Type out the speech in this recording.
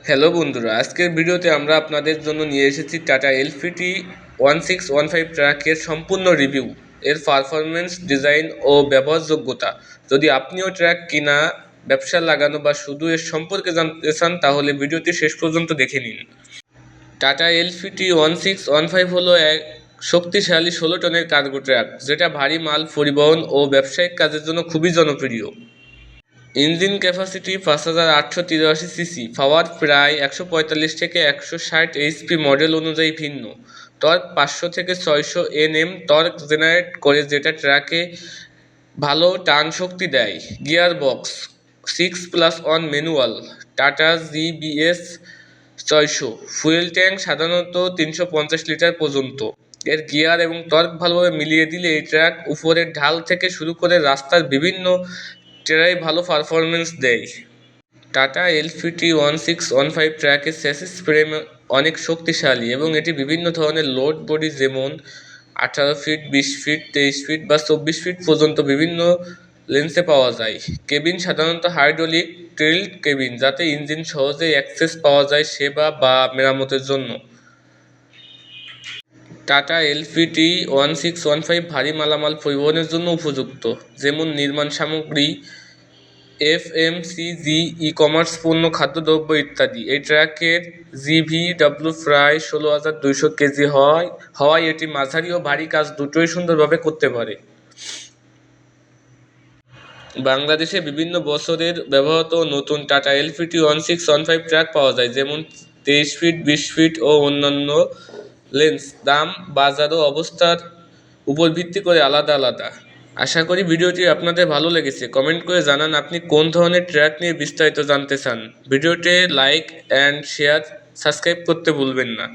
Hello বন্ধুরা, আজকের ভিডিওতে আমরা আপনাদের জন্য নিয়ে এসেছি টাটা এলপিটি 1615 ট্রাকের সম্পূর্ণ রিভিউ, এর পারফরমেন্স, ডিজাইন ও ব্যবহারযোগ্যতা। যদি আপনিও ট্রাক কিনা, ব্যবসা লাগানো বা শুধু এর সম্পর্কে জানতে চান তাহলে ভিডিওটি শেষ পর্যন্ত দেখে নিন। টাটা এলপিটি 1615 হলো এক শক্তিশালী 16 টনের কার্গো ট্রাক, যেটা ভারী মাল পরিবহন ও ব্যবসায়িক কাজের জন্য খুবই জনপ্রিয়। ইঞ্জিন ক্যাপাসিটি 5883 সিসি, পাওয়ার প্রায় 145 থেকে 160 এইচপি, মডেল অনুযায়ী ভিন্ন। টর্ক 500 থেকে 600 এনএম টর্ক জেনারেট করে, যেটা ট্রাকে ভালো টান শক্তি দেয়। Gear box 6+1 manual, tata GBS 600। Fuel tank সাধারণত 350 লিটার পর্যন্ত। এর গিয়ার এবং টর্ক ভালোভাবে মিলিয়ে দিলে এই ট্রাক উপরের ঢাল থেকে শুরু করে রাস্তার বিভিন্ন ট্রেরাই ভালো পারফরমেন্স দেয়। টাটা এলপিটি 1615 ট্রাকের চ্যাসিস ফ্রেম অনেক শক্তিশালী এবং এটি বিভিন্ন ধরনের লোড বডি, যেমন 18 ফিট, 20 ফিট, 23 ফিট বা 24 ফিট পর্যন্ত বিভিন্ন লেন্সে পাওয়া যায়। কেবিন সাধারণত হাইড্রোলিক টিল্ট কেবিন, যাতে ইঞ্জিন সহজেই অ্যাক্সেস পাওয়া যায় সেবা বা মেরামতের জন্য। টাটা এলপিটি 1615 ভারী মালামাল পরিবহনের জন্য উপযুক্ত, যেমন নির্মাণ সামগ্রী, এফএমসিজি, ই-কমার্স পণ্য, খাদ্যদ্রব্য ইত্যাদি। এই ট্রাকের জিভিডব্লিউ প্রায় 16,200 কেজি হওয়ায় এটি মাঝারি ও ভারী কাজ দুটোই সুন্দরভাবে করতে পারে। বাংলাদেশে বিভিন্ন বছরের ব্যবহৃত নতুন টাটা এলপিটি 1615 ট্রাক পাওয়া যায়, যেমন 23 ফিট, 20 ফিট ও অন্যান্য লেন্স। দাম বাজার ও অবস্থার উপর ভিত্তি করে আলাদা আলাদা। আশা করি ভিডিওটি আপনাদের ভালো লেগেছে। কমেন্ট করে জানান আপনি কোন ধরনের ট্র্যাক নিয়ে বিস্তারিত জানতে চান। ভিডিওটি লাইক অ্যান্ড শেয়ার, সাবস্ক্রাইব করতে ভুলবেন না।